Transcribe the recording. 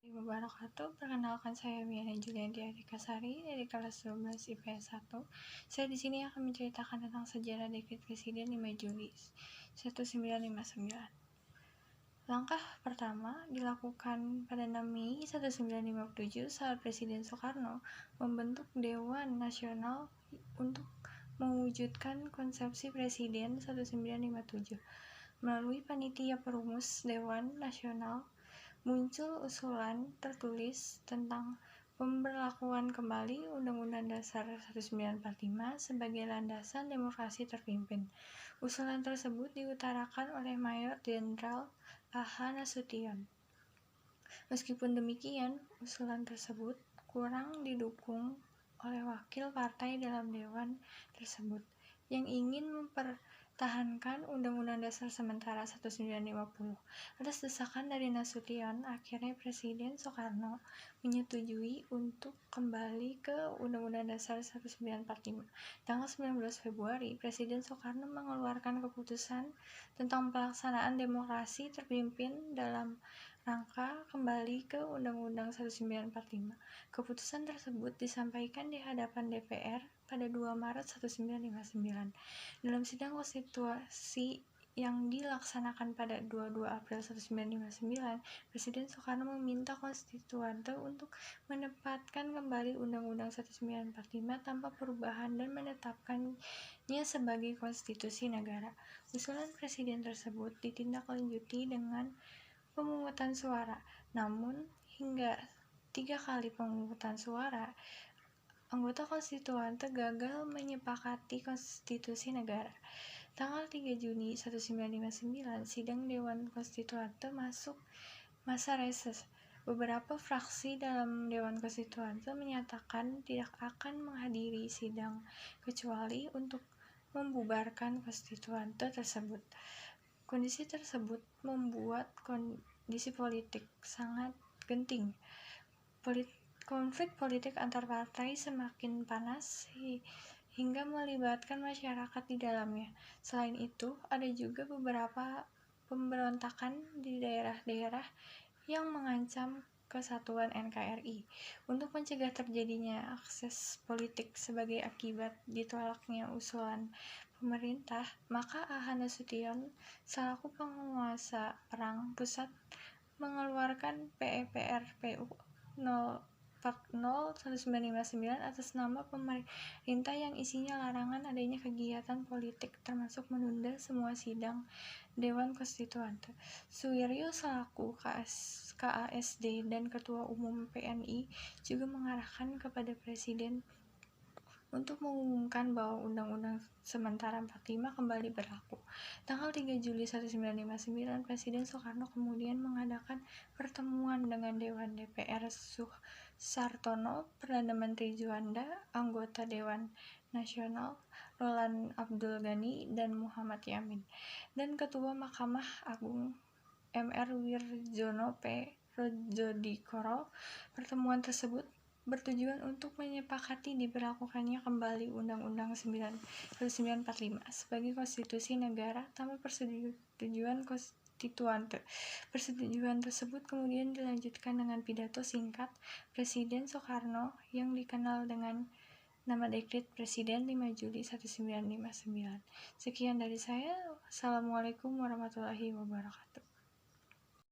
Wabarakatuh. Perkenalkan, saya Miana Julianti Adikasari dari kelas 12 IPS 1. Saya di sini akan menceritakan tentang sejarah dekret Presiden 5 Juli 1959. Langkah pertama dilakukan pada 6 Mei 1957 saat Presiden Soekarno membentuk Dewan Nasional untuk mewujudkan konsepsi Presiden 1957. Melalui panitia perumus Dewan Nasional, muncul usulan tertulis tentang pemberlakuan kembali Undang-Undang Dasar 1945 sebagai landasan demokrasi terpimpin. Usulan tersebut diutarakan oleh Mayor Jenderal A.H. Nasution. Meskipun demikian, usulan tersebut kurang didukung oleh wakil partai dalam dewan tersebut yang ingin mempertahankan Undang-Undang Dasar sementara 1950. Atas desakan dari Nasution, akhirnya Presiden Soekarno menyetujui untuk kembali ke Undang-Undang Dasar 1945. Tanggal 19 Februari, Presiden Soekarno mengeluarkan keputusan tentang pelaksanaan demokrasi terpimpin dalam rangka kembali ke Undang-Undang 1945. Keputusan tersebut disampaikan di hadapan DPR pada 2 Maret 1959. Dalam sidang konstitusi yang dilaksanakan pada 22 April 1959, Presiden Soekarno meminta konstituante untuk menempatkan kembali Undang-Undang 1945 tanpa perubahan dan menetapkannya sebagai konstitusi negara. Usulan Presiden tersebut ditindaklanjuti dengan pemungutan suara, namun hingga 3 kali pemungutan suara, anggota konstituante gagal menyepakati konstitusi negara. Tanggal 3 Juni 1959, sidang Dewan Konstituante masuk masa reses. Beberapa fraksi dalam Dewan Konstituante menyatakan tidak akan menghadiri sidang kecuali untuk membubarkan konstituante tersebut. Kondisi tersebut membuat kondisi politik sangat genting. Konflik politik antar partai semakin panas hingga melibatkan masyarakat di dalamnya. Selain itu, ada juga beberapa pemberontakan di daerah-daerah yang mengancam kesatuan NKRI. Untuk mencegah terjadinya akses politik sebagai akibat ditolaknya usulan pemerintah, maka A.H. Nasution selaku penguasa perang pusat mengeluarkan PEPRPU 040/1959 atas nama pemerintah yang isinya larangan adanya kegiatan politik termasuk menunda semua sidang Dewan Konstituante. Suwiryo selaku KASD dan Ketua Umum PNI juga mengarahkan kepada Presiden untuk mengumumkan bahwa Undang-Undang sementara 45 kembali berlaku. Tanggal 3 Juli 1959, Presiden Soekarno kemudian mengadakan pertemuan dengan Dewan DPR Sartono, Perdana Menteri Juanda, anggota Dewan Nasional Roland Abdul Ghani dan Muhammad Yamin, dan Ketua Mahkamah Agung Mr. Wirjono P. Rojodikoro. Pertemuan tersebut bertujuan untuk menyepakati diberlakukannya kembali Undang-Undang 1945 sebagai konstitusi negara tanpa persetujuan konstituante. Persetujuan tersebut kemudian dilanjutkan dengan pidato singkat Presiden Soekarno yang dikenal dengan nama Dekret Presiden 5 Juli 1959. Sekian dari saya. Assalamualaikum warahmatullahi wabarakatuh.